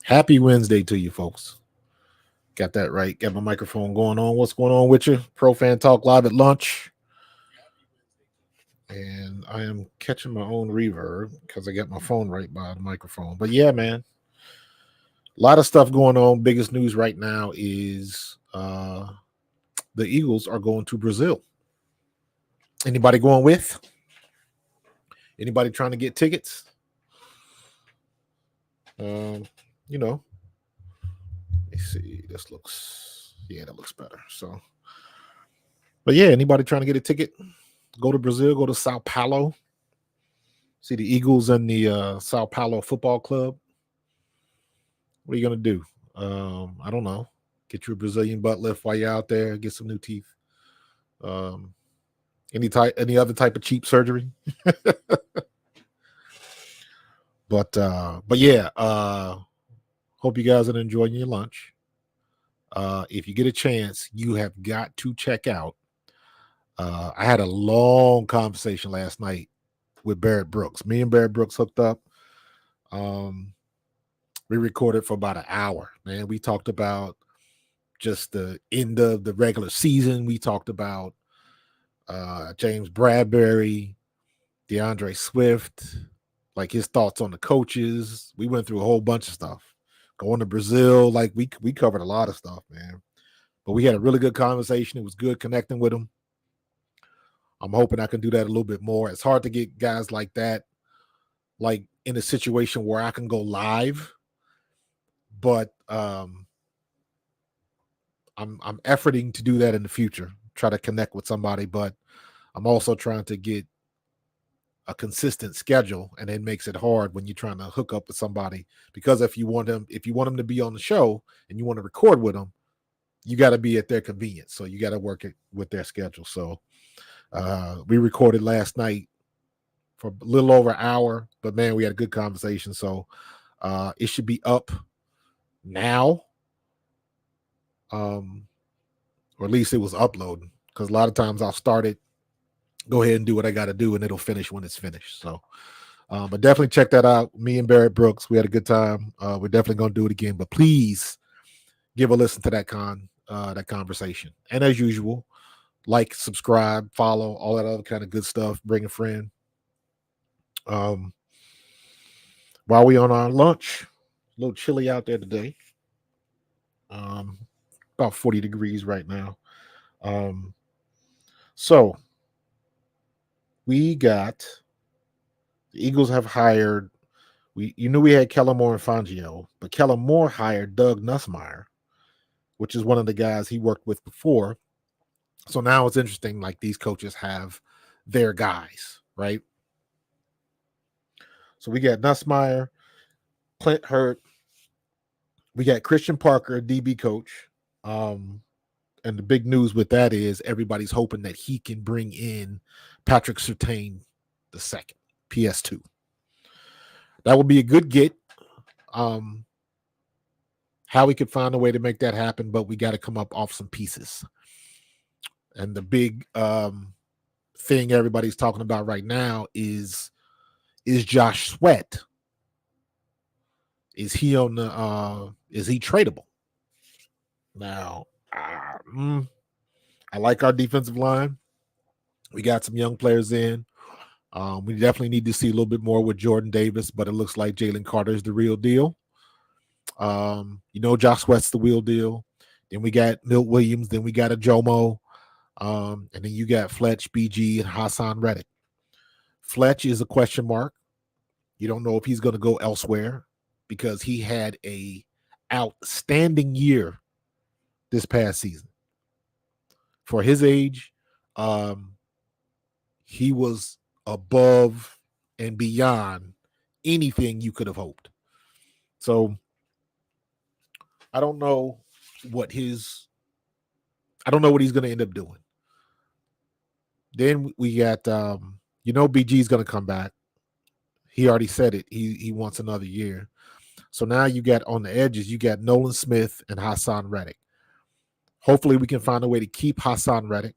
Happy Wednesday to you, folks. Got that right. Got my microphone going on. What's going on with you? Pro Fan Talk live at lunch. And I am catching my own reverb because I got my phone right by the microphone. But yeah, man, a lot of stuff going on. Biggest news right now is the Eagles are going to Brazil. Anybody going with? Anybody trying to get tickets? You know, let me see. This looks, yeah, that looks better. So, but yeah, anybody trying to get a ticket? Go to Brazil. Go to Sao Paulo. See the Eagles and the Sao Paulo Football Club. What are you gonna do? I don't know. Get you a Brazilian butt lift while you're out there. Get some new teeth. Um, any other type of cheap surgery. But yeah. Hope you guys are enjoying your lunch. If you get a chance, you have got to check out. I had a long conversation last night with Barrett Brooks. Me and Barrett Brooks hooked up. We recorded for about an hour, man. We talked about just the end of the regular season. We talked about James Bradbury, DeAndre Swift, like his thoughts on the coaches. We went through a whole bunch of stuff. Going to Brazil, like we covered a lot of stuff, man. But we had a really good conversation. It was good connecting with him. I'm hoping I can do that a little bit more. It's hard to get guys like that, like in a situation where I can go live. But I'm efforting to do that in the future. Try to connect with somebody, but I'm also trying to get a consistent schedule, and it makes it hard when you're trying to hook up with somebody, because if you want them to be on the show and you want to record with them, you got to be at their convenience. So you got to work it with their schedule. So we recorded last night for a little over an hour, but man, we had a good conversation. So it should be up now. Or at least it was uploading, because a lot of times I'll start it, go ahead and do what I got to do, and it'll finish when it's finished. So, but definitely check that out. Me and Barrett Brooks, we had a good time. We're definitely going to do it again, but please give a listen to that conversation. And as usual, like, subscribe, follow, all that other kind of good stuff. Bring a friend. While we on our lunch, a little chilly out there today. About 40 degrees right now. So we got the Eagles have hired. You knew we had Kellen Moore and Fangio, but Kellen Moore hired Doug Nussmeier, which is one of the guys he worked with before. So now it's interesting. Like, these coaches have their guys, right? So we got Nussmeier, Clint Hurt. We got Christian Parker, DB coach. And the big news with that is everybody's hoping that he can bring in Patrick Surtain the second, PS2. That would be a good get. How we could find a way to make that happen, but we got to come up off some pieces. And the big thing everybody's talking about right now is Josh Sweat. Is he on the? Is he tradable? Now, I like our defensive line. We got some young players in. We definitely need to see a little bit more with Jordan Davis, but it looks like Jalen Carter is the real deal. Josh West's the real deal. Then we got Milt Williams. Then we got a Jomo. And then you got Fletch, BG, and Hassan Reddick. Fletch is a question mark. You don't know if he's going to go elsewhere because he had a outstanding year this past season. For his age, he was above and beyond anything you could have hoped. So I don't know what he's going to end up doing. Then we got, BG's going to come back. He already said it. He wants another year. So now you got on the edges, you got Nolan Smith and Hassan Reddick. Hopefully we can find a way to keep Hassan Reddick.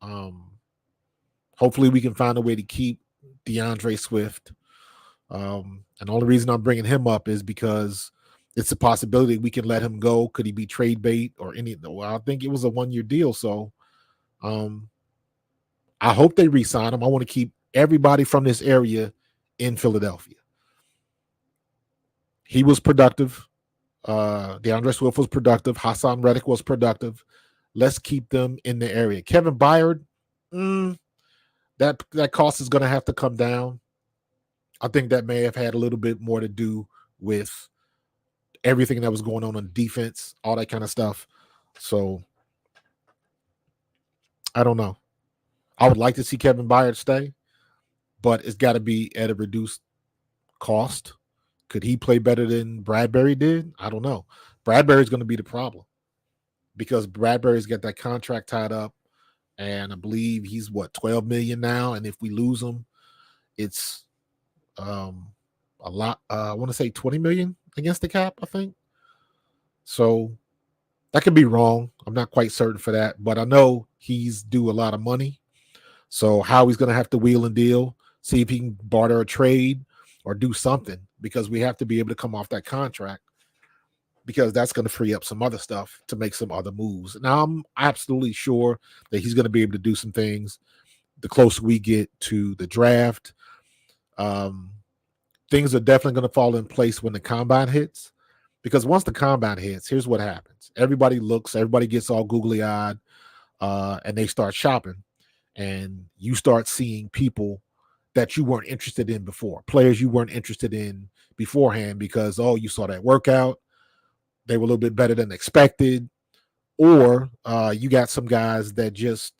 Hopefully we can find a way to keep DeAndre Swift. And the only reason I'm bringing him up is because it's a possibility we can let him go. Could he be trade bait or anything? Well, I think it was a 1-year deal. So I hope they re-sign him. I want to keep everybody from this area in Philadelphia. He was productive. DeAndre Swift was productive. Hassan Reddick was productive. Let's keep them in the area. Kevin Byard, that cost is going to have to come down. I think that may have had a little bit more to do with everything that was going on defense, all that kind of stuff. So I don't know. I would like to see Kevin Byard stay, but it's got to be at a reduced cost. Could he play better than Bradbury did? I don't know. Bradbury's going to be the problem because Bradbury's got that contract tied up, and I believe he's $12 million now. And if we lose him, it's a lot. I want to say $20 million against the cap, I think. So that could be wrong. I'm not quite certain for that, but I know he's due a lot of money. So Howie's going to have to wheel and deal, see if he can barter a trade or do something, because we have to be able to come off that contract, because that's going to free up some other stuff to make some other moves. Now, I'm absolutely sure that he's going to be able to do some things the closer we get to the draft. Things are definitely going to fall in place when the combine hits, because once the combine hits, here's what happens. Everybody gets all googly-eyed, and they start shopping. And you start seeing people that you weren't interested in before, players you weren't interested in beforehand, because, you saw that workout, they were a little bit better than expected, or you got some guys that just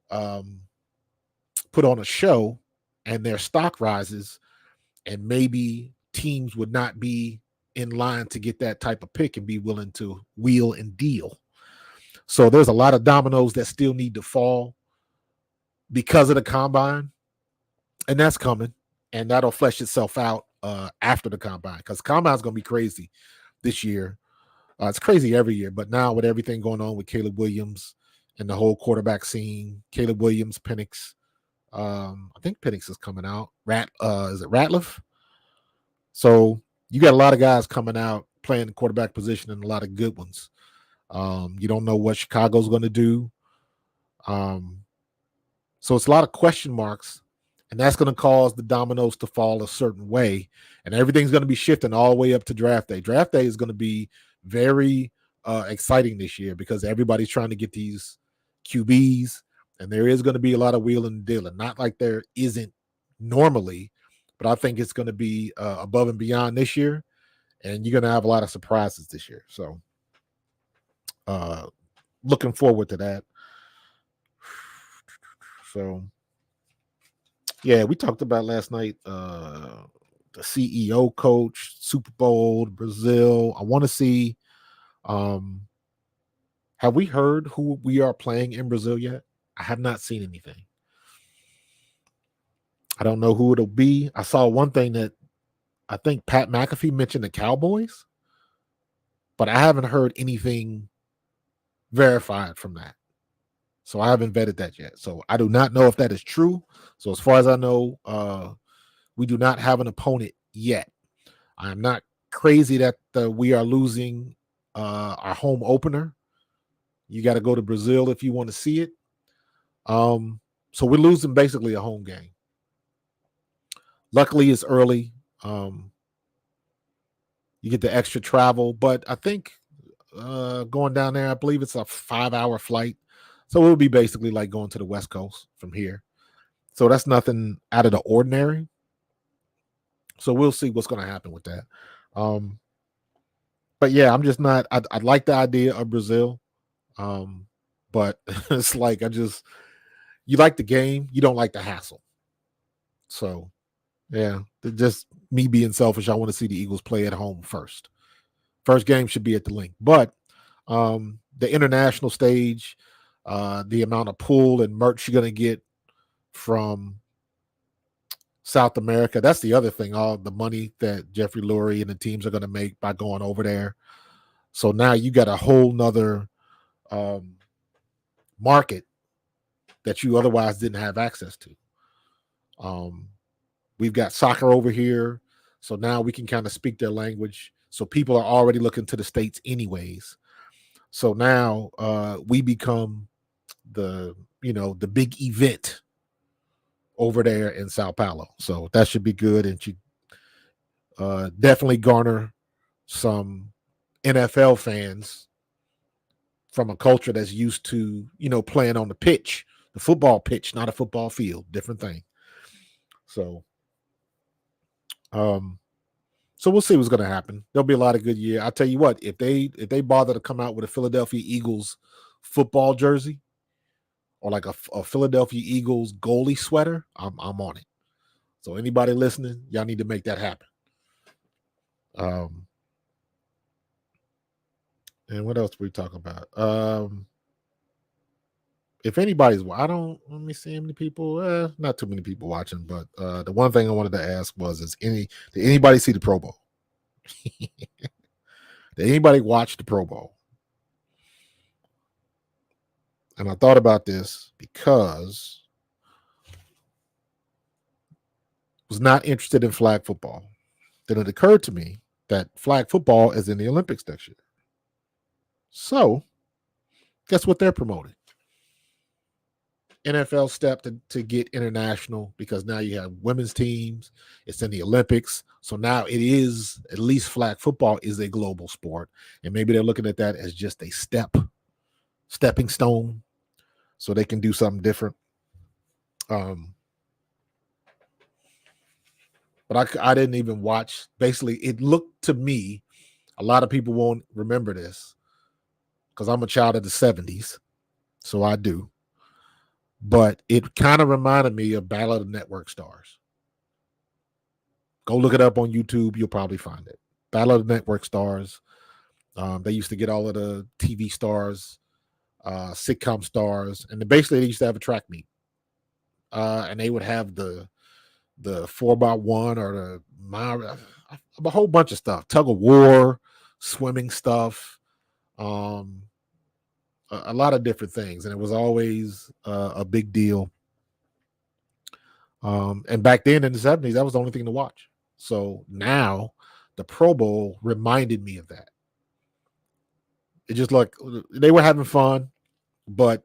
put on a show and their stock rises, and maybe teams would not be in line to get that type of pick and be willing to wheel and deal. So there's a lot of dominoes that still need to fall because of the combine, and that's coming, and that'll flesh itself out after the combine, because combine is going to be crazy this year. It's crazy every year, but now with everything going on with Caleb Williams and the whole quarterback scene, Caleb Williams, Penix, I think Penix is coming out. Is it Ratliff? So you got a lot of guys coming out playing the quarterback position, and a lot of good ones. You don't know what Chicago's going to do. So it's a lot of question marks, and that's going to cause the dominoes to fall a certain way, and everything's going to be shifting all the way up to draft day. Draft day is going to be very exciting this year, because everybody's trying to get these QBs, and there is going to be a lot of wheeling and dealing. Not like there isn't normally, but I think it's going to be above and beyond this year, and you're going to have a lot of surprises this year. So looking forward to that. So, yeah, we talked about last night the CEO coach, Super Bowl, Brazil. I want to see, have we heard who we are playing in Brazil yet? I have not seen anything. I don't know who it'll be. I saw one thing that I think Pat McAfee mentioned the Cowboys, but I haven't heard anything verified from that. So I haven't vetted that yet. So I do not know if that is true. So as far as I know, we do not have an opponent yet. I'm not crazy that we are losing our home opener. You got to go to Brazil if you want to see it. So we're losing basically a home game. Luckily, it's early. You get the extra travel, but I think going down there, I believe it's a 5-hour flight. So it would be basically like going to the West Coast from here. So that's nothing out of the ordinary. So we'll see what's going to happen with that. Um, but yeah, I'm just not. I like the idea of Brazil, but it's like you like the game, you don't like the hassle. So yeah, just me being selfish. I want to see the Eagles play at home first. First game should be at the Link, but the international stage, the amount of pull and merch you're going to get from South America. That's the other thing. All the money that Jeffrey Lurie and the teams are going to make by going over there. So now you got a whole nother market that you otherwise didn't have access to. We've got soccer over here. So now we can kind of speak their language. So people are already looking to the States anyways. So now we become the big event over there in Sao Paulo. So that should be good, and should definitely garner some NFL fans from a culture that's used to, playing on the pitch, the football pitch, not a football field, different thing. So, so we'll see what's going to happen. There'll be a lot of good year. I'll tell you what, if they bother to come out with a Philadelphia Eagles football jersey or like a Philadelphia Eagles goalie sweater, I'm on it. So anybody listening, y'all need to make that happen. And what else we talk about? If anybody's, let me see how many people. Not too many people watching, but the one thing I wanted to ask was, did anybody see the Pro Bowl? Did anybody watch the Pro Bowl? And I thought about this because I was not interested in flag football. Then it occurred to me that flag football is in the Olympics next year. So, guess what they're promoting? NFL step to get international, because now you have women's teams. It's in the Olympics. So now it is, at least flag football is a global sport. And maybe they're looking at that as just a stepping stone, so they can do something different. But I didn't even watch. Basically, it looked to me, a lot of people won't remember this because I'm a child of the 70s, so I do. But it kind of reminded me of Battle of the Network Stars. Go look it up on YouTube. You'll probably find it. Battle of the Network Stars. They used to get all of the TV stars, sitcom stars, and basically they used to have a track meet. And they would have the 4x1 or a whole bunch of stuff, tug of war, swimming stuff, a lot of different things, and it was always a big deal. And back then in the 70s, that was the only thing to watch. So now the Pro Bowl reminded me of that. It just like they were having fun, but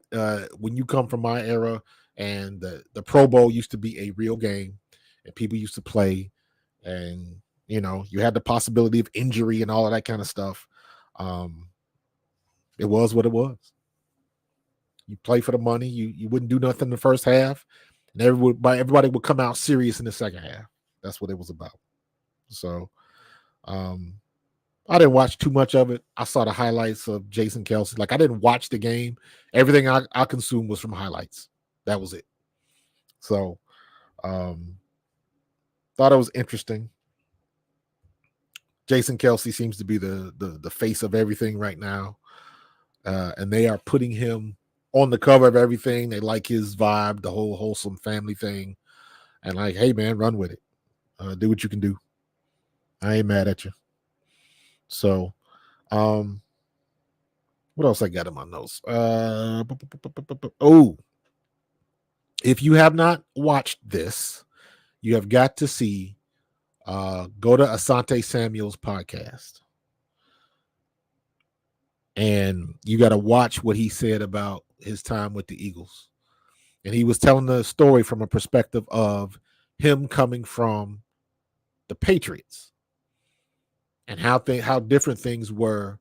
when you come from my era, and the Pro Bowl used to be a real game, and people used to play, and you had the possibility of injury and all of that kind of stuff. It was what it was. You play for the money. You wouldn't do nothing in the first half, and everybody would come out serious in the second half. That's what it was about. So, I didn't watch too much of it. I saw the highlights of Jason Kelce. Like, I didn't watch the game. Everything I consumed was from highlights. That was it. So, thought it was interesting. Jason Kelce seems to be the face of everything right now, and they are putting him on the cover of everything. They like his vibe, the whole wholesome family thing, and like, hey man, run with it. Do what you can do. I ain't mad at you. So, what else I got in my notes? If you have not watched this, you have got to see. Go to Asante Samuel's podcast, and you got to watch what he said about his time with the Eagles. And he was telling the story from a perspective of him coming from the Patriots and how different things were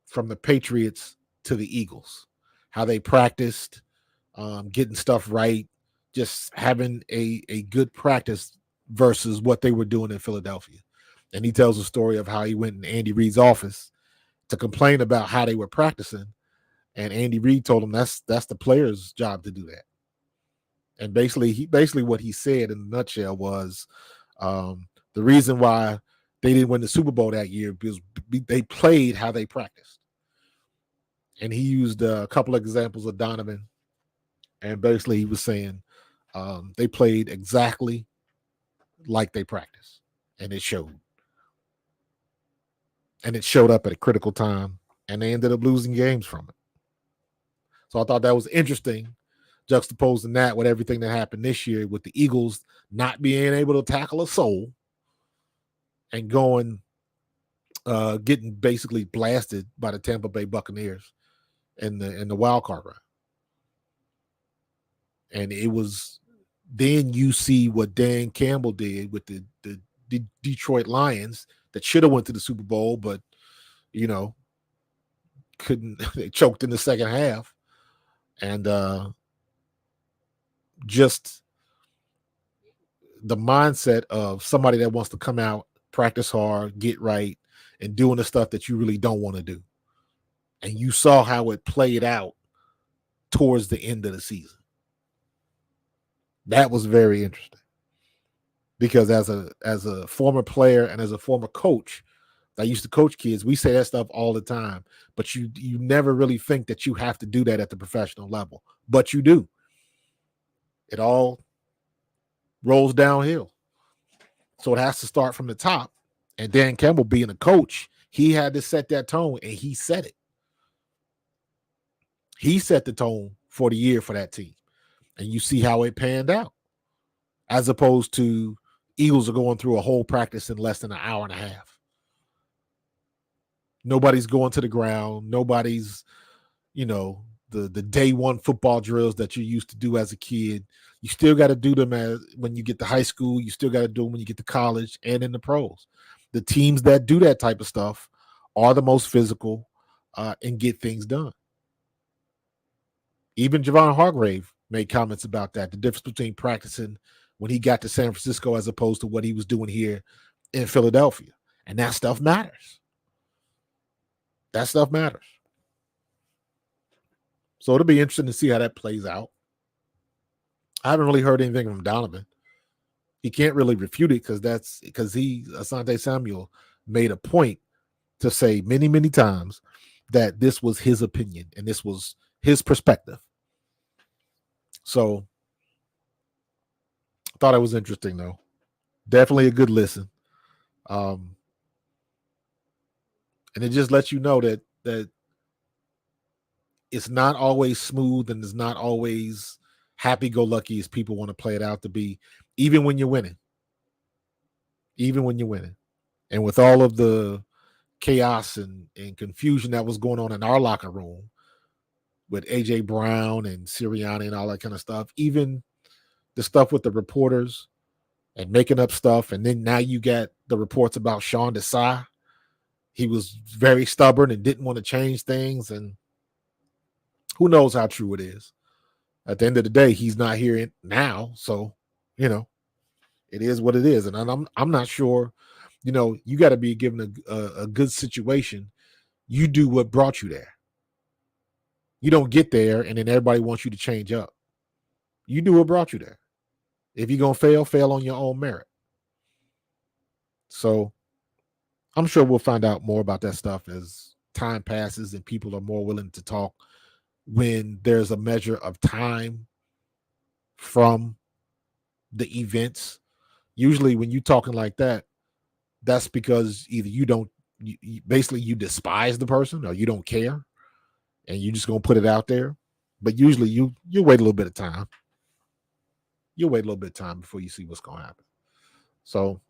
from the Patriots to the Eagles, how they practiced, getting stuff right, just having a good practice versus what they were doing in Philadelphia. And he tells a story of how he went in Andy Reid's office to complain about how they were practicing, and Andy Reid told him that's the player's job to do that. And basically what he said in a nutshell was the reason why they didn't win the Super Bowl that year because they played how they practiced. And he used a couple of examples of Donovan, and basically he was saying they played exactly like they practiced, and it showed. And it showed up at a critical time, and they ended up losing games from it. So I thought that was interesting, juxtaposing that with everything that happened this year with the Eagles not being able to tackle a soul and getting basically blasted by the Tampa Bay Buccaneers in the wild card round. And it was then you see what Dan Campbell did with the Detroit Lions that should have went to the Super Bowl, but couldn't. They choked in the second half, and just the mindset of somebody that wants to come out, practice hard, get right, and doing the stuff that you really don't want to do. And you saw how it played out towards the end of the season. That was very interesting because as a former player and as a former coach, I used to coach kids. We say that stuff all the time, but you never really think that you have to do that at the professional level, but you do. It all rolls downhill. So it has to start from the top. And Dan Campbell being a coach, he had to set that tone, and he set it. He set the tone for the year for that team. And you see how it panned out. As opposed to Eagles are going through a whole practice in less than an hour and a half. Nobody's going to the ground. Nobody's, the day one football drills that you used to do as a kid. You still got to do them when you get to high school. You still got to do them when you get to college and in the pros. The teams that do that type of stuff are the most physical and get things done. Even Javon Hargrave made comments about that, the difference between practicing when he got to San Francisco as opposed to what he was doing here in Philadelphia. And that stuff matters. That stuff matters. So it'll be interesting to see how that plays out. I haven't really heard anything from Donovan. He can't really refute it because Asante Samuel made a point to say many, many times that this was his opinion and this was his perspective. So I thought it was interesting, though. Definitely a good listen. And it just lets you know that it's not always smooth and it's not always happy-go-lucky as people want to play it out to be, even when you're winning. Even when you're winning. And with all of the chaos and confusion that was going on in our locker room with A.J. Brown and Sirianni and all that kind of stuff, even the stuff with the reporters and making up stuff, and then now you got the reports about Sean Desai. He was very stubborn and didn't want to change things, and who knows how true it is. At the end of the day, he's not here now, so it is what it is. And I'm not sure. You got to be given a good situation. You do what brought you there. You don't get there and then everybody wants you to change up. You do what brought you there. If you're going to fail on your own merit. So I'm sure we'll find out more about that stuff as time passes and people are more willing to talk when there's a measure of time from the events. Usually when you're talking like that, that's because either you despise the person or you don't care and you're just going to put it out there. But usually you wait a little bit of time. You'll wait a little bit of time before you see what's going to happen. So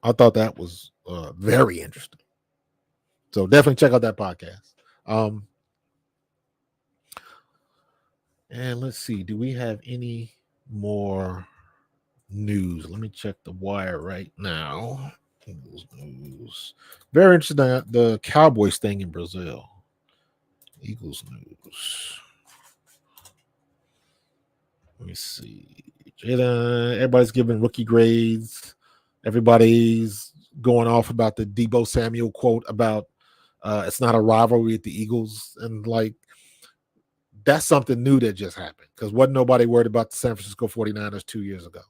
I thought that was very interesting. So definitely check out that podcast. And let's see, do we have any more news. Let me check the wire right now. Eagles news. Very interesting. The Cowboys thing in Brazil. Eagles news. Let me see. Everybody's giving rookie grades. Everybody's going off about the Deebo Samuel quote about it's not a rivalry at the Eagles. And like, that's something new that just happened because wasn't nobody worried about the San Francisco 49ers 2 years ago.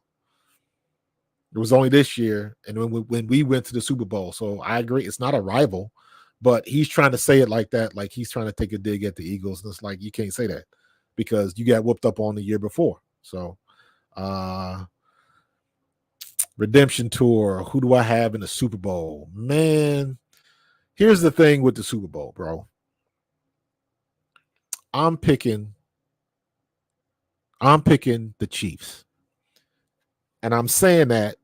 It was only this year, and when we went to the Super Bowl. So I agree, it's not a rival, but he's trying to say it like that, like he's trying to take a dig at the Eagles, and it's like you can't say that because you got whooped up on the year before. So, redemption tour. Who do I have in the Super Bowl? Man, here's the thing with the Super Bowl, bro. I'm picking the Chiefs, and I'm saying that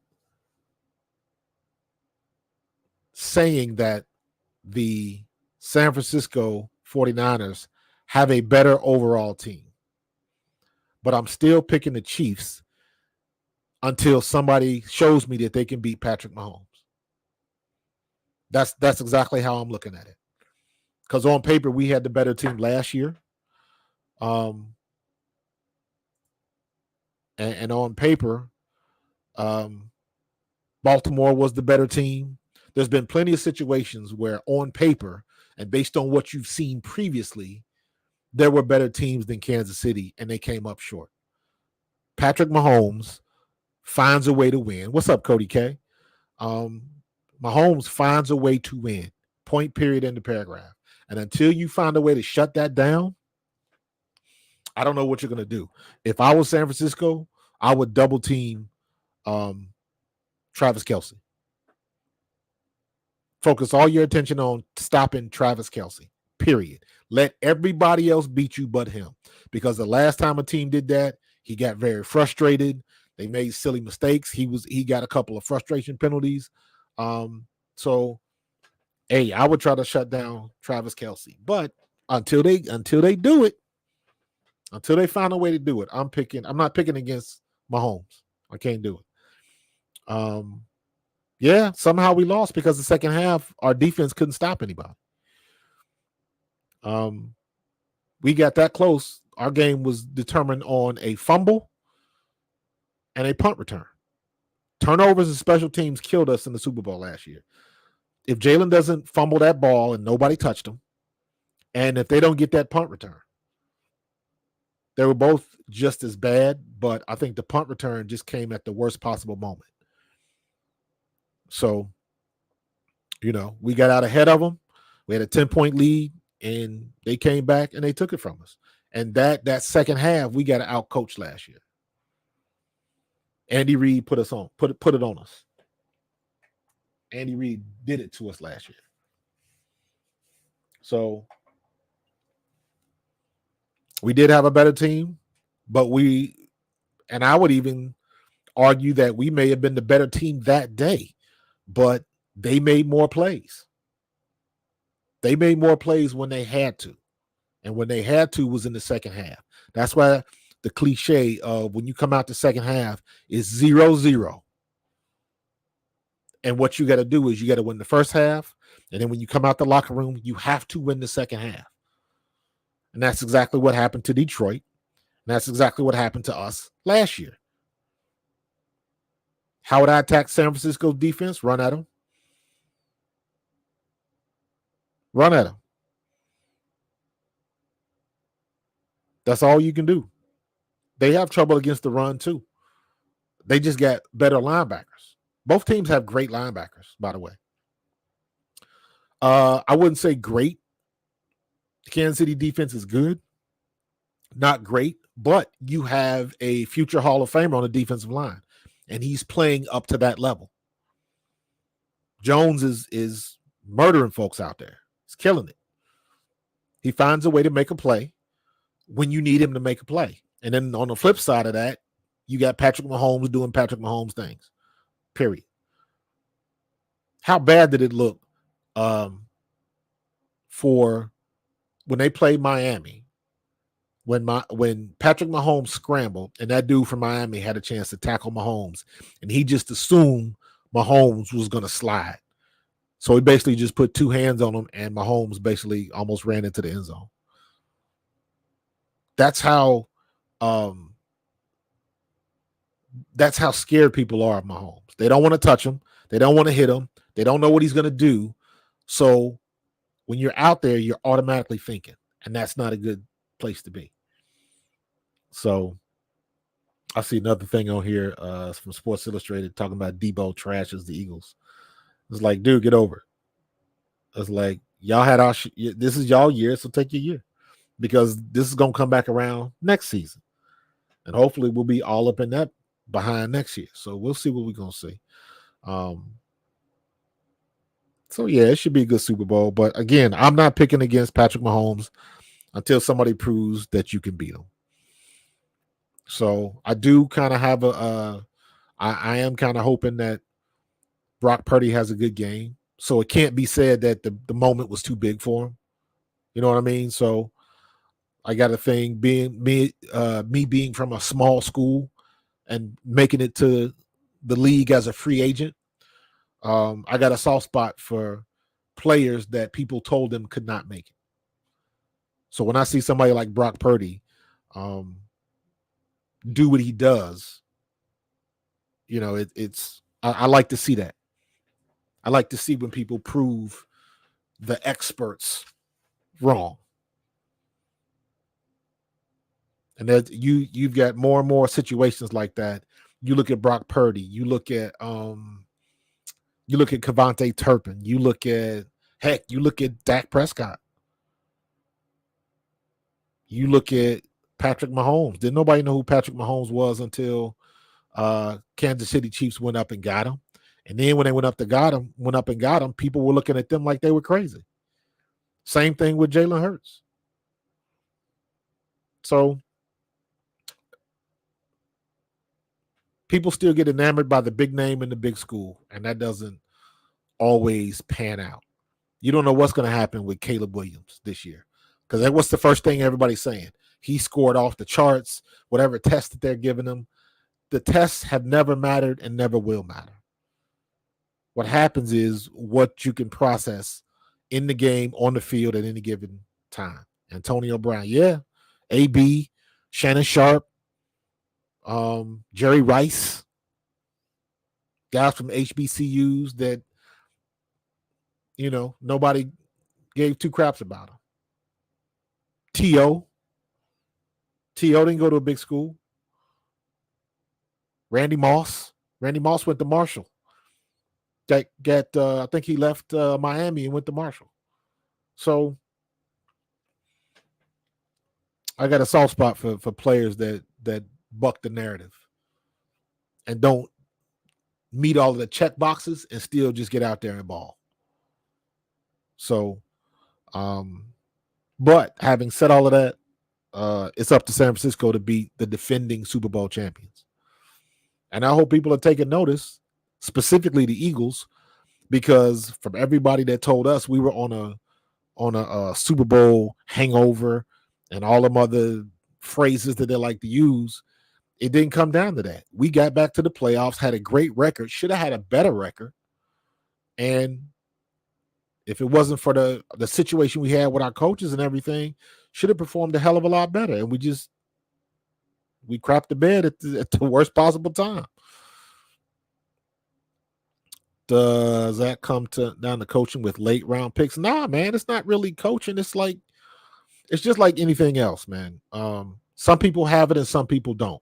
the San Francisco 49ers have a better overall team. But I'm still picking the Chiefs until somebody shows me that they can beat Patrick Mahomes. That's exactly how I'm looking at it. Because on paper, we had the better team last year. And on paper, Baltimore was the better team. There's been plenty of situations where on paper and based on what you've seen previously, there were better teams than Kansas City, and they came up short. Patrick Mahomes finds a way to win. What's up, Cody K? Mahomes finds a way to win. Point, period, in the paragraph. And until you find a way to shut that down, I don't know what you're going to do. If I was San Francisco, I would double team Travis Kelce. Focus all your attention on stopping Travis Kelce, period. Let everybody else beat you but him. Because the last time a team did that, he got very frustrated. They made silly mistakes. He got a couple of frustration penalties. So, hey, I would try to shut down Travis Kelce. But until they do it, until they find a way to do it, I'm not picking against Mahomes. I can't do it. Yeah, somehow we lost because the second half, our defense couldn't stop anybody. We got that close. Our game was determined on a fumble and a punt return. Turnovers and special teams killed us in the Super Bowl last year. If Jalen doesn't fumble that ball and nobody touched him, and if they don't get that punt return, they were both just as bad, but I think the punt return just came at the worst possible moment. So, we got out ahead of them. We had a 10-point lead, and they came back and they took it from us. And that second half, we got out-coached last year. Andy Reid put it on us. Andy Reid did it to us last year. So we did have a better team, but I would even argue that we may have been the better team that day, but they made more plays. They made more plays when they had to. And when they had to was in the second half. That's why the cliche of when you come out the second half is 0-0. And what you got to do is you got to win the first half. And then when you come out the locker room, you have to win the second half. And that's exactly what happened to Detroit. And that's exactly what happened to us last year. How would I attack San Francisco's defense? Run at them. Run at them. That's all you can do. They have trouble against the run, too. They just got better linebackers. Both teams have great linebackers, by the way. I wouldn't say great. The Kansas City defense is good. Not great, but you have a future Hall of Famer on the defensive line, and he's playing up to that level. Jones is murdering folks out there. He's killing it. He finds a way to make a play when you need him to make a play. And then on the flip side of that, you got Patrick Mahomes doing Patrick Mahomes things, period. How bad did it look for when they played Miami? when Patrick Mahomes scrambled and that dude from Miami had a chance to tackle Mahomes, and he just assumed Mahomes was going to slide. So he basically just put two hands on him, and Mahomes basically almost ran into the end zone. That's how scared people are of Mahomes. They don't want to touch him. They don't want to hit him. They don't know what he's going to do. So when you're out there, you're automatically thinking, and that's not a good place to be. So I see another thing on here from Sports Illustrated talking about Debo trashes the Eagles. It's like, dude, get over it. It's like, y'all had this is y'all year, so take your year, because this is going to come back around next season. And hopefully we'll be all up in that behind next year. So we'll see what we're going to see. So, yeah, it should be a good Super Bowl. But, again, I'm not picking against Patrick Mahomes until somebody proves that you can beat him. So I do kind of have I am kind of hoping that Brock Purdy has a good game. So it can't be said that the moment was too big for him. You know what I mean? So I got a thing being me being from a small school and making it to the league as a free agent. I got a soft spot for players that people told them could not make it. So when I see somebody like Brock Purdy do what he does, you know, I like to see that. I like to see when people prove the experts wrong. And that you've got more and more situations like that. You look at Brock Purdy, you look at KaVontae Turpin, you look at Dak Prescott. You look at Patrick Mahomes. Didn't nobody know who Patrick Mahomes was until Kansas City Chiefs went up and got him. And then when they went up and got him, people were looking at them like they were crazy. Same thing with Jalen Hurts. So people still get enamored by the big name in the big school, and that doesn't always pan out. You don't know what's going to happen with Caleb Williams this year, because what's the first thing everybody's saying? He scored off the charts, whatever test that they're giving him. The tests have never mattered and never will matter. What happens is what you can process in the game, on the field at any given time. Antonio Brown, yeah. AB, Shannon Sharp, Jerry Rice, guys from HBCUs that, you know, nobody gave two craps about him. T.O. didn't go to a big school. Randy Moss went to Marshall. I think he left Miami and went to Marshall. So I got a soft spot for players that buck the narrative and don't meet all of the check boxes and still just get out there and ball. So, but having said all of that, it's up to San Francisco to beat the defending Super Bowl champions. And I hope people are taking notice, specifically the Eagles, because from everybody that told us we were on a Super Bowl hangover and all them other phrases that they like to use, it didn't come down to that. We got back to the playoffs, had a great record, should have had a better record. And if it wasn't for the situation we had with our coaches and everything, should have performed a hell of a lot better. And we crapped the bed at the worst possible time. Does that come down to coaching with late round picks? Nah, man, it's not really coaching. It's just like anything else, man. Some people have it and some people don't.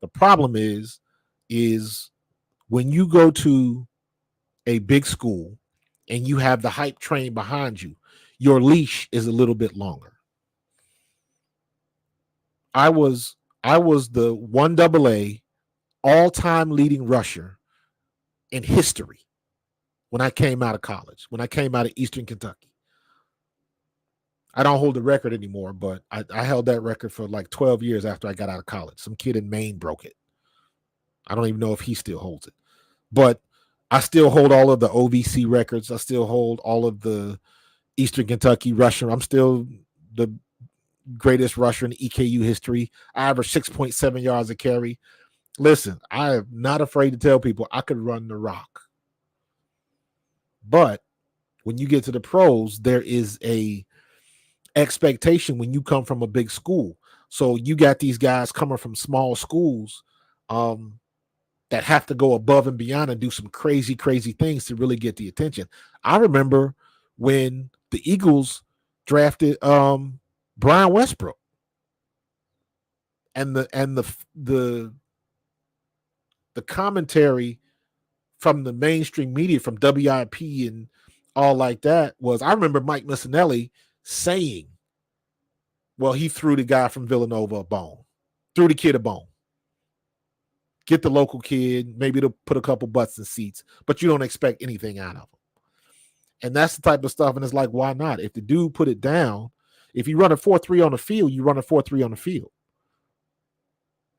The problem is when you go to a big school and you have the hype train behind you, your leash is a little bit longer. I was the 1AA all-time leading rusher in history when I came out of college, when I came out of Eastern Kentucky. I don't hold the record anymore, but I held that record for like 12 years after I got out of college. Some kid in Maine broke it. I don't even know if he still holds it. But I still hold all of the OVC records. I still hold all of the Eastern Kentucky rusher. I'm still the greatest rusher in EKU history. I averaged 6.7 yards a carry. Listen, I am not afraid to tell people I could run the rock. But when you get to the pros, there is a expectation when you come from a big school. So you got these guys coming from small schools that have to go above and beyond and do some crazy, crazy things to really get the attention. I remember when the Eagles drafted Brian Westbrook, and the commentary from the mainstream media, from WIP and all like that, was, I remember Mike Missanelli saying, well, he threw the guy from Villanova a bone, threw the kid a bone. Get the local kid, maybe to put a couple butts in seats, but you don't expect anything out of him. And that's the type of stuff. And it's like, why not? If the dude put it down, if you run a 4.3 on the field, you run a 4.3 on the field.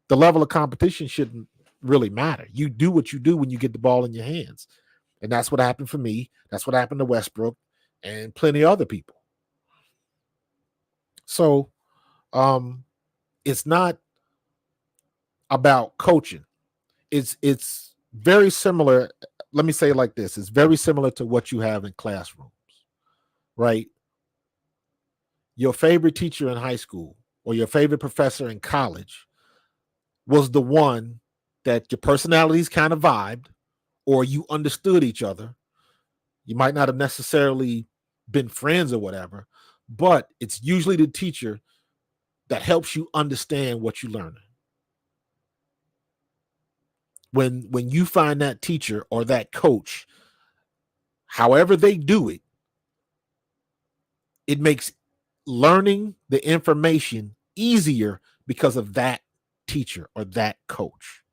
The level of competition shouldn't really matter. You do what you do when you get the ball in your hands. And that's what happened for me. That's what happened to Westbrook and plenty of other people. So it's not about coaching. It's very similar. Let me say it like this. It's very similar to what you have in classrooms, right? Your favorite teacher in high school or your favorite professor in college was the one that your personalities kind of vibed, or you understood each other. You might not have necessarily been friends or whatever, but it's usually the teacher that helps you understand what you're learning. When you find that teacher or that coach, however they do it, it makes learning the information easier because of that teacher or that coach.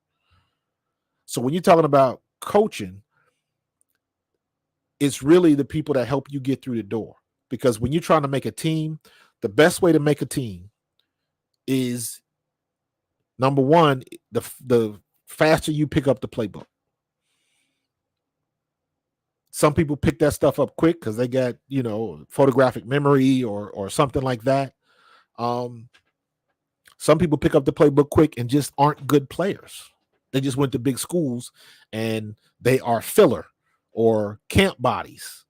So when you're talking about coaching, it's really the people that help you get through the door. Because when you're trying to make a team, the best way to make a team is, number one, the faster you pick up the playbook. Some people pick that stuff up quick because they got, photographic memory or something like that. Some people pick up the playbook quick and just aren't good players. They just went to big schools and they are filler or camp bodies.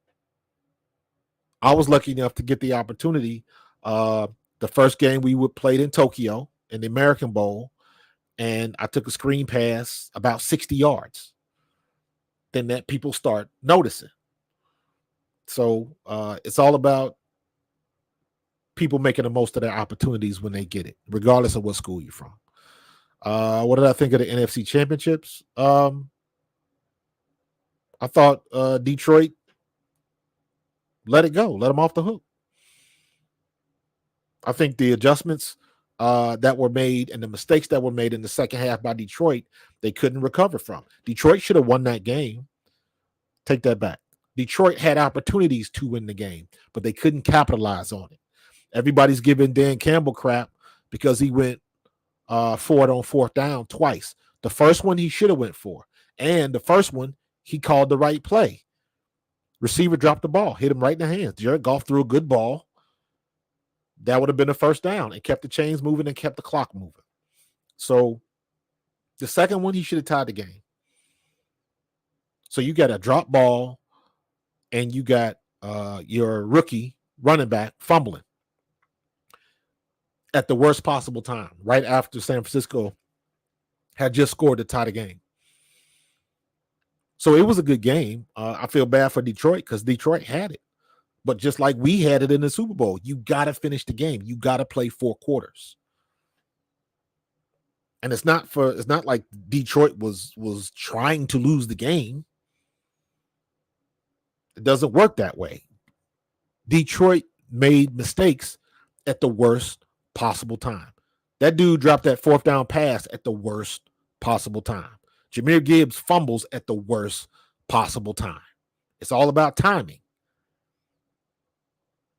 I was lucky enough to get the opportunity. The first game we played in Tokyo in the American Bowl, and I took a screen pass about 60 yards. Then that people start noticing. So it's all about people making the most of their opportunities when they get it, regardless of what school you're from. What did I think of the NFC Championships? I thought Detroit let it go, let them off the hook. I think the adjustments that were made and the mistakes that were made in the second half by Detroit, they couldn't recover from. Detroit should have won that game. Take that back. Detroit had opportunities to win the game, but they couldn't capitalize on it. Everybody's giving Dan Campbell crap because he went for it on fourth down twice. The first one he should have went for, and the first one he called the right play. Receiver dropped the ball, hit him right in the hands. Jared Goff threw a good ball. That would have been a first down. It kept the chains moving and kept the clock moving. So the second one, he should have tied the game. So you got a drop ball and you got your rookie running back fumbling at the worst possible time, right after San Francisco had just scored to tie the game. So it was a good game. I feel bad for Detroit because Detroit had it. But just like we had it in the Super Bowl, you got to finish the game. You got to play 4 quarters. And it's not like Detroit was trying to lose the game. It doesn't work that way. Detroit made mistakes at the worst possible time. That dude dropped that fourth down pass at the worst possible time. Jahmyr Gibbs fumbles at the worst possible time. It's all about timing.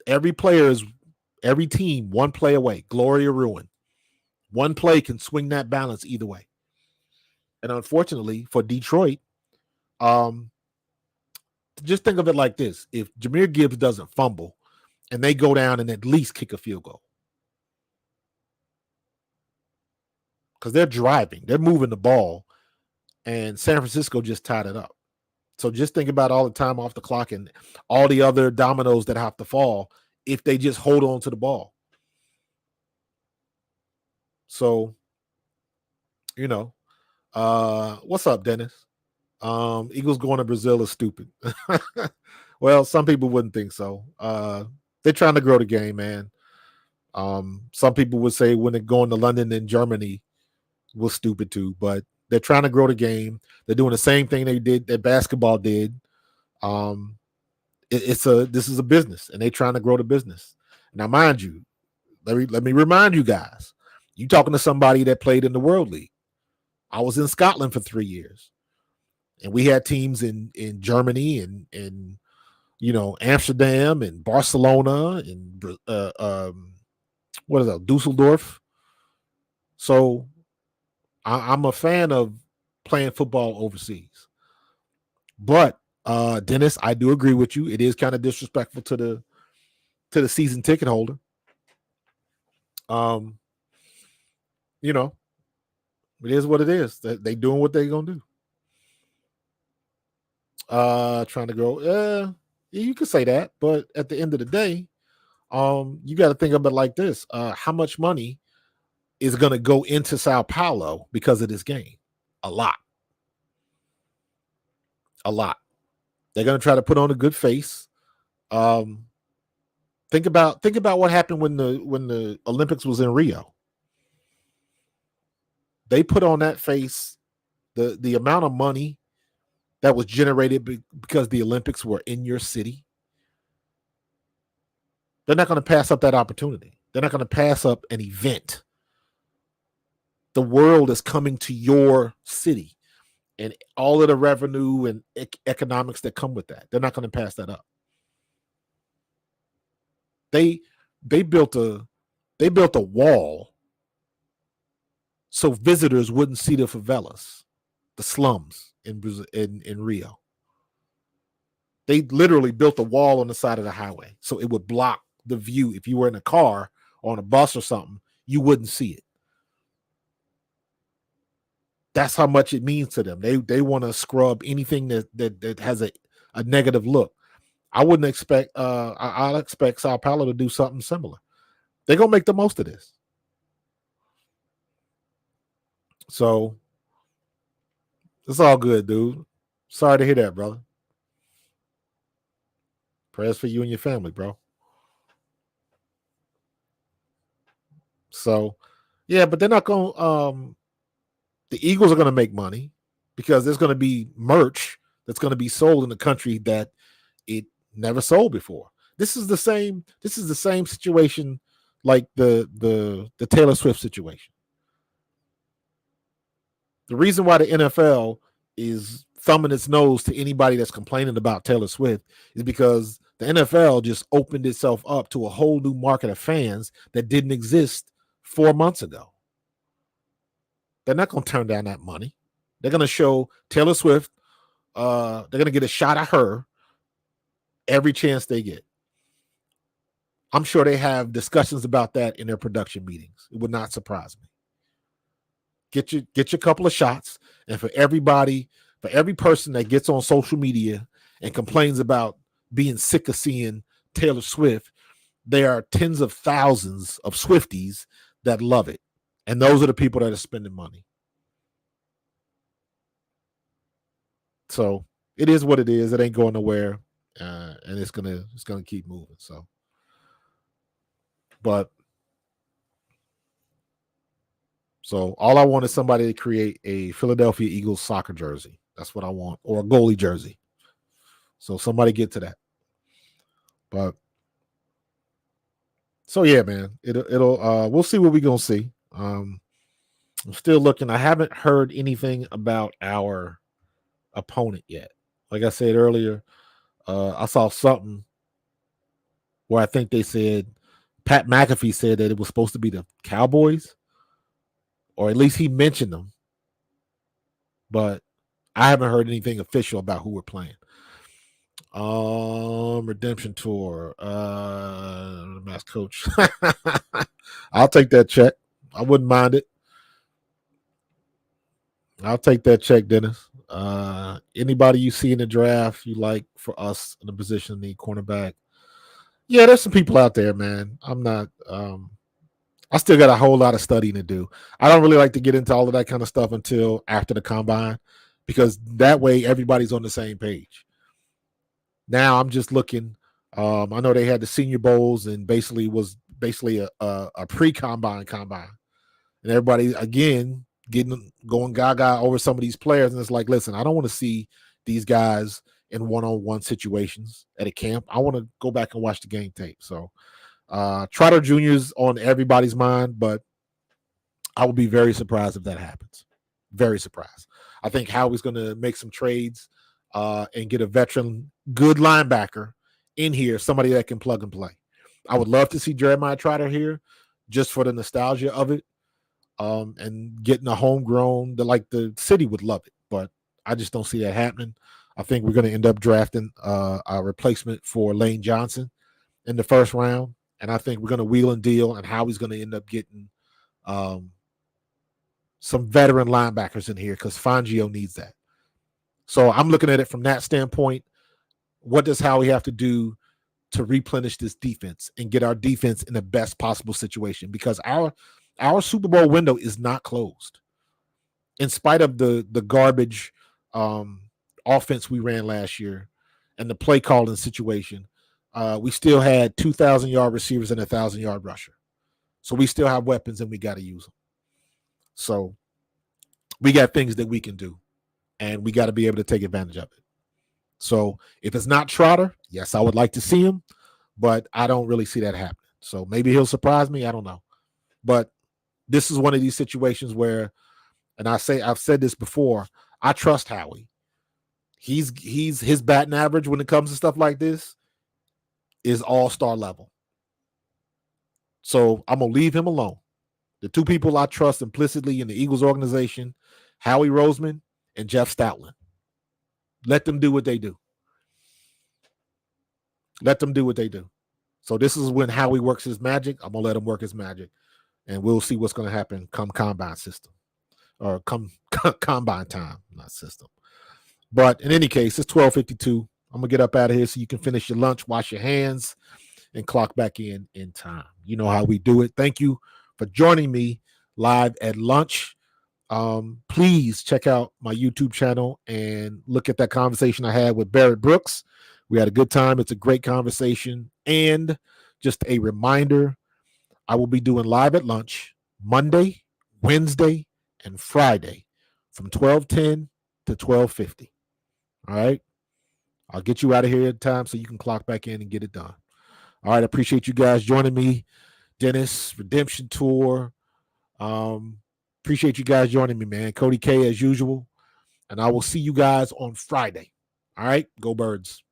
Every team, one play away, glory or ruin. One play can swing that balance either way. And unfortunately for Detroit, just think of it like this. If Jahmyr Gibbs doesn't fumble and they go down and at least kick a field goal, because they're driving, they're moving the ball, and San Francisco just tied it up. So just think about all the time off the clock and all the other dominoes that have to fall if they just hold on to the ball. So, what's up, Dennis? Eagles going to Brazil is stupid. Well, some people wouldn't think so. They're trying to grow the game, man. Some people would say when they're going to London and Germany was stupid too, but they're trying to grow the game. They're doing the same thing that basketball did. This is a business, and they're trying to grow the business. Now, mind you, let me remind you guys, you talking to somebody that played in the World League. I was in Scotland for 3 years, and we had teams in Germany and Amsterdam and Barcelona and what is that, Dusseldorf. So I'm a fan of playing football overseas. But Dennis, I do agree with you. It is kind of disrespectful to the season ticket holder. It is what it is. They doing what they gonna do. Trying to grow. Yeah, you could say that, but at the end of the day, you got to think of it like this: how much money is going to go into Sao Paulo because of this game? A lot. They're going to try to put on a good face. Think about what happened when the Olympics was in Rio. They put on that face. The amount of money that was generated because the Olympics were in your city. They're not going to pass up that opportunity. They're not going to pass up an event. The world is coming to your city and all of the revenue and economics that come with that. They're not going to pass that up. They built a wall so visitors wouldn't see the favelas, the slums in Rio. They literally built a wall on the side of the highway so it would block the view. If you were in a car or on a bus or something, you wouldn't see it. That's how much it means to them. They want to scrub anything that has a negative look. I wouldn't expect. I'll expect Sao Paulo to do something similar. They're gonna make the most of this. So it's all good, dude. Sorry to hear that, brother. Prayers for you and your family, bro. So, yeah, but they're not going. The Eagles are going to make money because there's going to be merch that's going to be sold in the country that it never sold before. This is the same situation like the Taylor Swift situation. The reason why the NFL is thumbing its nose to anybody that's complaining about Taylor Swift is because the NFL just opened itself up to a whole new market of fans that didn't exist 4 months ago. They're not going to turn down that money. They're going to show Taylor Swift. They're going to get a shot at her every chance they get. I'm sure they have discussions about that in their production meetings. It would not surprise me. Get your couple of shots, and for every person that gets on social media and complains about being sick of seeing Taylor Swift, there are tens of thousands of Swifties that love it. And those are the people that are spending money. So it is what it is. It ain't going nowhere, and it's gonna keep moving. So, all I want is somebody to create a Philadelphia Eagles soccer jersey. That's what I want, or a goalie jersey. So somebody get to that. But so yeah, man, it'll we'll see what we're gonna see. I'm still looking. I haven't heard anything about our opponent yet. Like I said earlier, I saw something where I think they said Pat McAfee said that it was supposed to be the Cowboys, or at least he mentioned them. But I haven't heard anything official about who we're playing. Redemption Tour, mass coach. I'll take that check. I wouldn't mind it. I'll take that check, Dennis. Anybody you see in the draft you like for us in the position of the cornerback? Yeah, there's some people out there, man. I'm not. I still got a whole lot of studying to do. I don't really like to get into all of that kind of stuff until after the combine, because that way everybody's on the same page. Now I'm just looking. I know they had the Senior Bowls and basically a pre-combine combine, and everybody again going gaga over some of these players, and it's like, listen, I don't want to see these guys in one-on-one situations at a camp. I want to go back and watch the game tape. So Trotter Jr.'s on everybody's mind, but I would be very surprised if that happens. Very surprised. I think Howie's going to make some trades and get a veteran, good linebacker in here, somebody that can plug and play. I would love to see Jeremiah Trotter here just for the nostalgia of it, and getting a homegrown, like the city would love it, but I just don't see that happening. I think we're going to end up drafting a replacement for Lane Johnson in the first round, and I think we're going to wheel and deal, and Howie's going to end up getting some veteran linebackers in here because Fangio needs that. So I'm looking at it from that standpoint. What does Howie have to do to replenish this defense and get our defense in the best possible situation? Because our Super Bowl window is not closed. In spite of the garbage offense we ran last year and the play calling situation, we still had 2,000-yard receivers and a 1,000-yard rusher. So we still have weapons and we got to use them. So we got things that we can do, and we got to be able to take advantage of it. So if it's not Trotter, yes, I would like to see him, but I don't really see that happening. So maybe he'll surprise me. I don't know. But this is one of these situations where, and I've said this before, I trust Howie. He's his batting average when it comes to stuff like this is all-star level. So I'm going to leave him alone. The two people I trust implicitly in the Eagles organization, Howie Roseman and Jeff Stoutland. Let them do what they do. Let them do what they do. So this is when Howie works his magic. I'm going to let him work his magic, and we'll see what's going to happen come combine system, or come combine time, not system. But in any case, it's 12:52. I'm going to get up out of here so you can finish your lunch, wash your hands, and clock back in time. You know how we do it. Thank you for joining me live at lunch. Please check out my YouTube channel and look at that conversation I had with Barrett Brooks. We had a good time. It's a great conversation. And just a reminder, I will be doing live at lunch Monday, Wednesday, and Friday from 12:10 to 12:50. All right. I'll get you out of here in time so you can clock back in and get it done. All right. I appreciate you guys joining me. Dennis, Redemption Tour. Appreciate you guys joining me, man. Cody K as usual. And I will see you guys on Friday. All right. Go Birds.